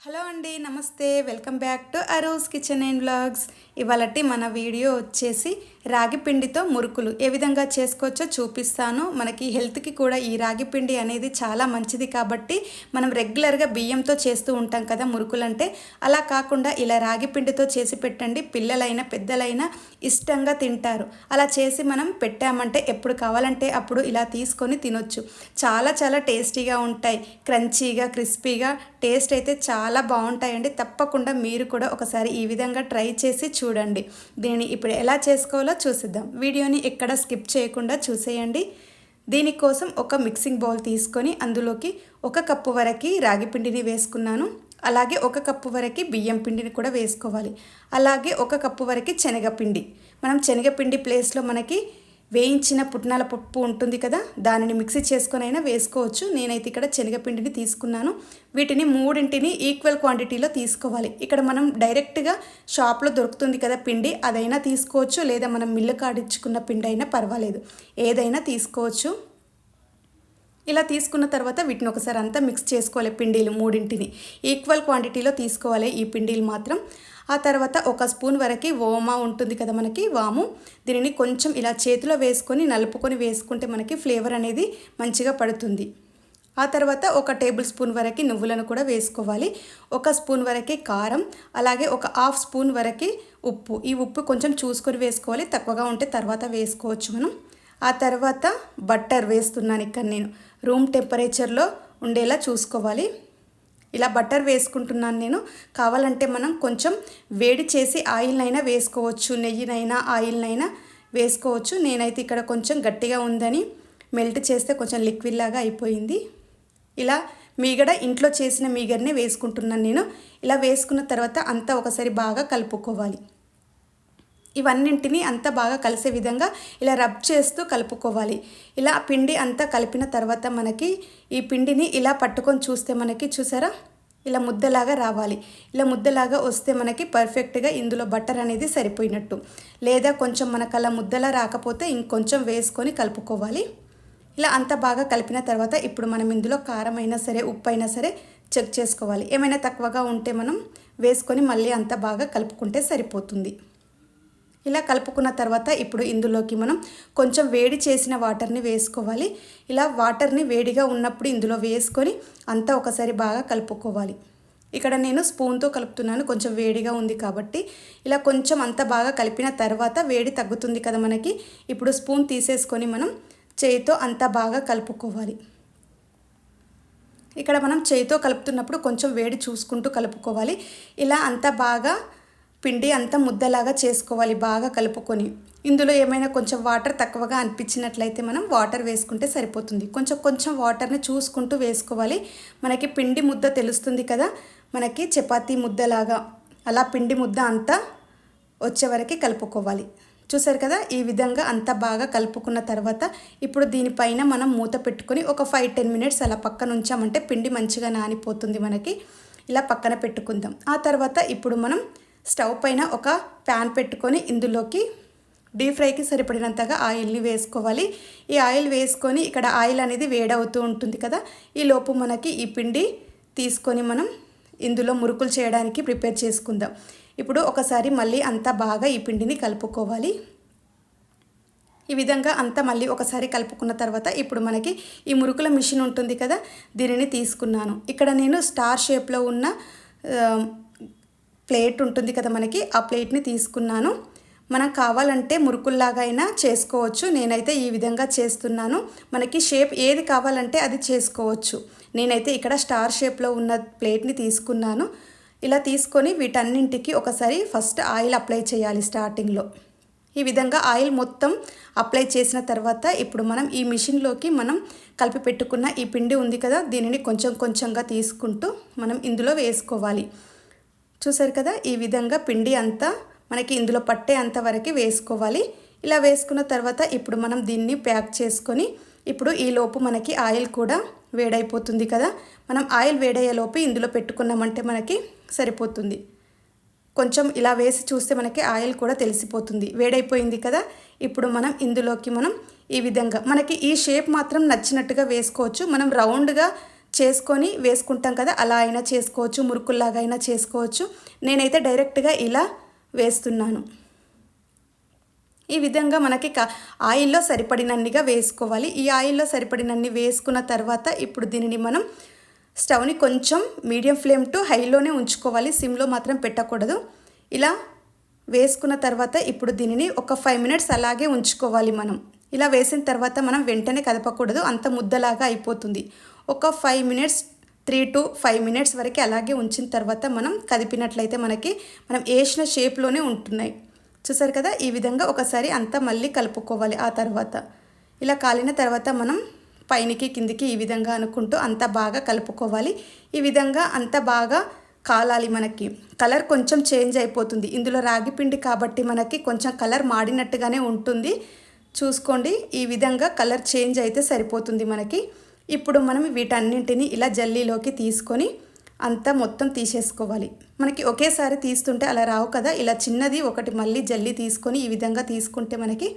Hello అండి, నమస్తే. Welcome back to Aro's kitchen and vlogs. ఇవాళటి మన వీడియో వచ్చేసి రాగి పిండితో మురుకులు ఏ విధంగా చేసుకోవచ్చో చూపిస్తాను. మనకి హెల్త్కి కూడా ఈ రాగి పిండి అనేది చాలా మంచిది కాబట్టి మనం రెగ్యులర్గా బియ్యంతో చేస్తూ ఉంటాం కదా మురుకులు అంటే. అలా కాకుండా ఇలా రాగి పిండితో చేసి పెట్టండి, పిల్లలైనా పెద్దలైనా ఇష్టంగా తింటారు. అలా చేసి మనం పెట్టామంటే ఎప్పుడు కావాలంటే అప్పుడు ఇలా తీసుకొని తినొచ్చు. చాలా చాలా టేస్టీగా ఉంటాయి, క్రంచీగా క్రిస్పీగా. టేస్ట్ అయితే చాలా బాగుంటాయండి. తప్పకుండా మీరు కూడా ఒకసారి ఈ విధంగా ట్రై చేసి చూడండి. దీనిని ఇప్పుడు ఎలా చేసుకోవాలో చూసిద్దాం. వీడియోని ఎక్కడ స్కిప్ చేయకుండా చూసేయండి. దీనికోసం ఒక మిక్సింగ్ బౌల్ తీసుకొని అందులోకి 1 కప్పు వరకు రాగి పిండిని వేసుకున్నాను. అలాగే 1 కప్పు వరకు బియ్యం పిండిని కూడా వేసుకోవాలి. అలాగే 1 కప్పు వరకు శనగపిండి. మనం శనగపిండి ప్లేస్లో మనకి వేయించిన పుట్నాల పప్పు ఉంటుంది కదా, దానిని మిక్సీ చేసుకొని అయినా వేసుకోవచ్చు. నేనైతే ఇక్కడ శనగపిండిని తీసుకున్నాను. వీటిని మూడింటిని ఈక్వల్ క్వాంటిటీలో తీసుకోవాలి. ఇక్కడ మనం డైరెక్ట్గా షాప్లో దొరుకుతుంది కదా పిండి, అదైనా తీసుకోవచ్చు, లేదా మనం మిల్లు కాడించుకున్న పిండి అయినా పర్వాలేదు, ఏదైనా తీసుకోవచ్చు. ఇలా తీసుకున్న తర్వాత వీటిని ఒకసారి అంతా మిక్స్ చేసుకోవాలి. పిండిలు మూడింటిని ఈక్వల్ క్వాంటిటీలో తీసుకోవాలి ఈ పిండిలు మాత్రం. ఆ తర్వాత 1 స్పూన్ వరకు ఓమా ఉంటుంది కదా మనకి, వాము. దీనిని కొంచెం ఇలా చేతిలో వేసుకొని నలుపుకొని వేసుకుంటే మనకి ఫ్లేవర్ అనేది మంచిగా పడుతుంది. ఆ తర్వాత 1 టేబుల్ స్పూన్ వరకు నువ్వులను కూడా వేసుకోవాలి. 1 స్పూన్ వరకు కారం, అలాగే 1/2 స్పూన్ వరకు ఉప్పు. ఈ ఉప్పు కొంచెం చూసుకొని వేసుకోవాలి, తక్కువగా ఉంటే తర్వాత వేసుకోవచ్చు మనం. ఆ తర్వాత బట్టర్ వేస్తున్నాను. ఇక్కడ నేను రూమ్ టెంపరేచర్లో ఉండేలా చూసుకోవాలి. ఇలా బట్టర్ వేసుకుంటున్నాను నేను. కావాలంటే మనం కొంచెం వేడి చేసి ఆయిల్నైనా వేసుకోవచ్చు, నెయ్యినైనా ఆయిల్నైనా వేసుకోవచ్చు. నేనైతే ఇక్కడ కొంచెం గట్టిగా ఉందని మెల్ట్ చేస్తే కొంచెం లిక్విడ్ లాగా అయిపోయింది. ఇలా మీగడ ఇంట్లో చేసిన మీగడనే వేసుకుంటున్నాను నేను. ఇలా వేసుకున్న తర్వాత అంతా ఒకసారి బాగా కలుపుకోవాలి. ఇవన్నింటినీ అంతా బాగా కలిసే విధంగా ఇలా రబ్ చేస్తూ కలుపుకోవాలి. ఇలా పిండి అంతా కలిపిన తర్వాత మనకి ఈ పిండిని ఇలా పట్టుకొని చూస్తే మనకి చూసారా, ఇలా ముద్దలాగా రావాలి. ఇలా ముద్దలాగా వస్తే మనకి పర్ఫెక్ట్గా ఇందులో బట్టర్ అనేది సరిపోయినట్టు. లేదా కొంచెం మనకు అలా ముద్దలా రాకపోతే ఇంకొంచెం వేసుకొని కలుపుకోవాలి. ఇలా అంతా బాగా కలిపిన తర్వాత ఇప్పుడు మనం ఇందులో కారం అయినా సరే, ఉప్పు అయినా సరే చెక్ చేసుకోవాలి. ఏమైనా తక్కువగా ఉంటే మనం వేసుకొని మళ్ళీ అంతా బాగా కలుపుకుంటే సరిపోతుంది. ఇలా కలుపుకున్న తర్వాత ఇప్పుడు ఇందులోకి మనం కొంచెం వేడి చేసిన వాటర్ని వేసుకోవాలి. ఇలా వాటర్ని వేడిగా ఉన్నప్పుడు ఇందులో వేసుకొని అంతా ఒకసారి బాగా కలుపుకోవాలి. ఇక్కడ నేను స్పూన్తో కలుపుతున్నాను, కొంచెం వేడిగా ఉంది కాబట్టి. ఇలా కొంచెం అంతా బాగా కలిపిన తర్వాత వేడి తగ్గుతుంది కదా మనకి. ఇప్పుడు స్పూన్ తీసేసుకొని మనం చేయితో అంతా బాగా కలుపుకోవాలి. ఇక్కడ మనం చేయితో కలుపుతున్నప్పుడు కొంచెం వేడి చూసుకుంటూ కలుపుకోవాలి. ఇలా అంతా బాగా పిండి అంతా ముద్దలాగా చేసుకోవాలి బాగా కలుపుకొని. ఇందులో ఏమైనా కొంచెం వాటర్ తక్కువగా అనిపించినట్లయితే మనం వాటర్ వేసుకుంటే సరిపోతుంది. కొంచెం వాటర్ని చూసుకుంటూ వేసుకోవాలి. మనకి పిండి ముద్ద తెలుస్తుంది కదా మనకి, చపాతీ ముద్దలాగా. అలా పిండి ముద్ద అంతా వచ్చే వరకు కలుపుకోవాలి. చూసారు కదా, ఈ విధంగా అంతా బాగా కలుపుకున్న తర్వాత ఇప్పుడు దీనిపైన మనం మూత పెట్టుకొని ఒక 5-10 మినిట్స్ అలా పక్కన ఉంచామంటే పిండి మంచిగా నానిపోతుంది మనకి. ఇలా పక్కన పెట్టుకుందాం. ఆ తర్వాత ఇప్పుడు మనం స్టవ్ పైన ఒక ప్యాన్ పెట్టుకొని ఇందులోకి డీప్ ఫ్రైకి సరిపడినంతగా ఆయిల్ని వేసుకోవాలి. ఈ ఆయిల్ వేసుకొని ఇక్కడ ఆయిల్ అనేది వేడవుతూ ఉంటుంది కదా, ఈ లోపు మనకి ఈ పిండి తీసుకొని మనం ఇందులో మురుకులు చేయడానికి ప్రిపేర్ చేసుకుందాం. ఇప్పుడు ఒకసారి మళ్ళీ అంతా బాగా ఈ పిండిని కలుపుకోవాలి. ఈ విధంగా అంతా మళ్ళీ ఒకసారి కలుపుకున్న తర్వాత ఇప్పుడు మనకి ఈ మురుకుల మిషన్ ఉంటుంది కదా, దీనిని తీసుకున్నాను. ఇక్కడ నేను స్టార్ షేప్లో ఉన్న ప్లేట్ ఉంటుంది కదా మనకి, ఆ ప్లేట్ని తీసుకున్నాను. మనం కావాలంటే మురుకుల్లాగా అయినా చేసుకోవచ్చు. నేనైతే ఈ విధంగా చేస్తున్నాను. మనకి షేప్ ఏది కావాలంటే అది చేసుకోవచ్చు. నేనైతే ఇక్కడ స్టార్ షేప్లో ఉన్న ప్లేట్ని తీసుకున్నాను. ఇలా తీసుకొని వీటన్నింటికి ఒకసారి ఫస్ట్ ఆయిల్ అప్లై చేయాలి స్టార్టింగ్లో. ఈ విధంగా ఆయిల్ మొత్తం అప్లై చేసిన తర్వాత ఇప్పుడు మనం ఈ మిషన్లోకి మనం కలిపి పెట్టుకున్న ఈ పిండి ఉంది కదా, దీనిని కొంచెంగా తీసుకుంటూ మనం ఇందులో వేసుకోవాలి. చూసారు కదా, ఈ విధంగా పిండి అంతా మనకి ఇందులో పట్టే అంతవరకు వేసుకోవాలి. ఇలా వేసుకున్న తర్వాత ఇప్పుడు మనం దీన్ని ప్యాక్ చేసుకొని ఇప్పుడు ఈ లోపు మనకి ఆయిల్ కూడా వేడైపోతుంది కదా, మనం ఆయిల్ వేడయ్యేలోపు ఇందులో పెట్టుకున్నామంటే మనకి సరిపోతుంది. కొంచెం ఇలా వేసి చూస్తే మనకి ఆయిల్ కూడా తెలిసిపోతుంది, వేడైపోయింది కదా. ఇప్పుడు మనం ఇందులోకి మనం ఈ విధంగా మనకి ఈ షేప్ మాత్రం నచ్చినట్టుగా వేసుకోవచ్చు. మనం రౌండ్గా చేసుకొని వేసుకుంటాం కదా, అలా అయినా చేసుకోవచ్చు, మురుకుల్లాగా అయినా చేసుకోవచ్చు. నేనైతే డైరెక్ట్గా ఇలా వేస్తున్నాను. ఈ విధంగా మనకి ఆయిల్లో సరిపడినన్నిగా వేసుకోవాలి. ఈ ఆయిల్లో సరిపడినన్ని వేసుకున్న తర్వాత ఇప్పుడు దీనిని మనం స్టవ్ని కొంచెం మీడియం ఫ్లేమ్ టు హైలోనే ఉంచుకోవాలి, సిమ్లో మాత్రం పెట్టకూడదు. ఇలా వేసుకున్న తర్వాత ఇప్పుడు దీనిని ఒక 5 మినిట్స్ అలాగే ఉంచుకోవాలి. మనం ఇలా వేసిన తర్వాత మనం వెంటనే కదపకూడదు, అంత ముద్దలాగా అయిపోతుంది. ఒక 5 మినిట్స్ 3 to 5 మినిట్స్ వరకు అలాగే ఉంచిన తర్వాత మనం కదిపినట్లయితే మనం వేసిన షేప్లోనే ఉంటున్నాయి. చూసారు కదా, ఈ విధంగా ఒకసారి అంతా మళ్ళీ కలుపుకోవాలి. ఆ తర్వాత ఇలా కాలిన తర్వాత మనం పైనకి కిందికి ఈ విధంగా అనుకుంటూ అంతా బాగా కలుపుకోవాలి. ఈ విధంగా అంతా బాగా కాలాలి. మనకి కలర్ కొంచెం చేంజ్ అయిపోతుంది. ఇందులో రాగి పిండి కాబట్టి మనకి కొంచెం కలర్ మాడినట్టుగానే ఉంటుంది. చూసుకోండి, ఈ విధంగా కలర్ చేంజ్ అయితే సరిపోతుంది మనకి. ఇప్పుడు మనం వీటన్నింటినీ ఇలా జల్లీలోకి తీసుకొని అంతా మొత్తం తీసేసుకోవాలి. మనకి ఒకేసారి తీస్తుంటే అలా రావు కదా, ఇలా చిన్నది ఒకటి మళ్ళీ జల్లీ తీసుకొని ఈ విధంగా తీసుకుంటే మనకి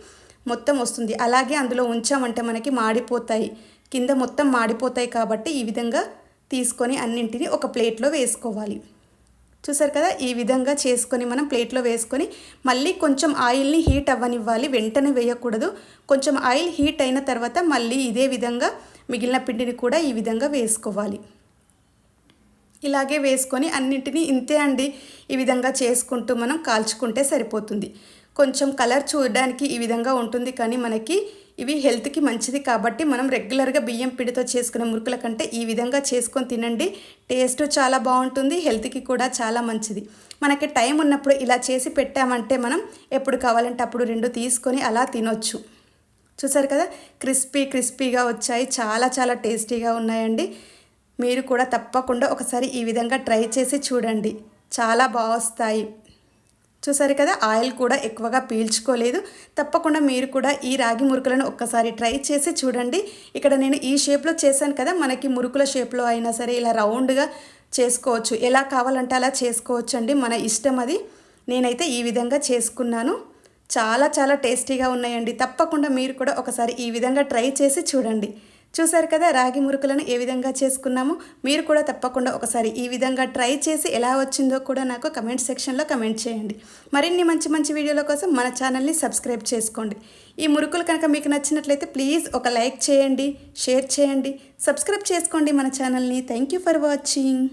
మొత్తం వస్తుంది. అలాగే అందులో ఉంచామంటే మనకి మాడిపోతాయి, కింద మొత్తం మాడిపోతాయి. కాబట్టి ఈ విధంగా తీసుకొని అన్నింటినీ ఒక ప్లేట్లో వేసుకోవాలి. చూసారు కదా, ఈ విధంగా చేసుకొని మనం ప్లేట్లో వేసుకొని మళ్ళీ కొంచెం ఆయిల్ని హీట్ అవ్వనివ్వాలి, వెంటనే వేయకూడదు. కొంచెం ఆయిల్ హీట్ అయిన తర్వాత మళ్ళీ ఇదే విధంగా మిగిలిన పిండిని కూడా ఈ విధంగా వేసుకోవాలి. ఇలాగే వేసుకొని అన్నింటినీ ఇంతే అండి, ఈ విధంగా చేసుకుంటూ మనం కాల్చుకుంటే సరిపోతుంది. కొంచెం కలర్ చూడడానికి ఈ విధంగా ఉంటుంది, కానీ మనకి ఇవి హెల్త్కి మంచిది కాబట్టి మనం రెగ్యులర్గా బియ్యం పిండితో చేసుకునే మురుకుల కంటే ఈ విధంగా చేసుకొని తినండి. టేస్ట్ చాలా బాగుంటుంది, హెల్త్కి కూడా చాలా మంచిది. మనకి టైం ఉన్నప్పుడు ఇలా చేసి పెట్టామంటే మనం ఎప్పుడు కావాలంటే అప్పుడు 2 తీసుకొని అలా తినొచ్చు. చూసారు కదా, క్రిస్పీగా వచ్చాయి, చాలా టేస్టీగా ఉన్నాయండి. మీరు కూడా తప్పకుండా ఒకసారి ఈ విధంగా ట్రై చేసి చూడండి, చాలా బాగా వస్తాయి. చూసారు కదా, ఆయిల్ కూడా ఎక్కువగా పీల్చుకోలేదు. తప్పకుండా మీరు కూడా ఈ రాగి మురుకులను ఒక్కసారి ట్రై చేసి చూడండి. ఇక్కడ నేను ఈ షేప్లో చేశాను కదా, మనకి మురుకుల షేప్లో అయినా సరే ఇలా రౌండ్గా చేసుకోవచ్చు, ఎలా కావాలంటే అలా చేసుకోవచ్చు అండి, మన ఇష్టం అది. నేనైతే ఈ విధంగా చేసుకున్నాను, చాలా టేస్టీగా ఉన్నాయండి. తప్పకుండా మీరు కూడా ఒకసారి ఈ విధంగా ట్రై చేసి చూడండి. చూసారు కదా, రాగి మురుకులను ఏ విధంగా చేసుకున్నామో మీరు కూడా తప్పకుండా ఒకసారి ఈ విధంగా ట్రై చేసి ఎలా వచ్చిందో కూడా నాకు కమెంట్ సెక్షన్లో కమెంట్ చేయండి. మరిన్ని మంచి వీడియోల కోసం మన ఛానల్ని సబ్స్క్రైబ్ చేసుకోండి. ఈ మురుకులు కనుక మీకు నచ్చినట్లయితే ప్లీజ్ ఒక లైక్ చేయండి, షేర్ చేయండి, సబ్స్క్రైబ్ చేసుకోండి మన ఛానల్ని. Thank you for watching.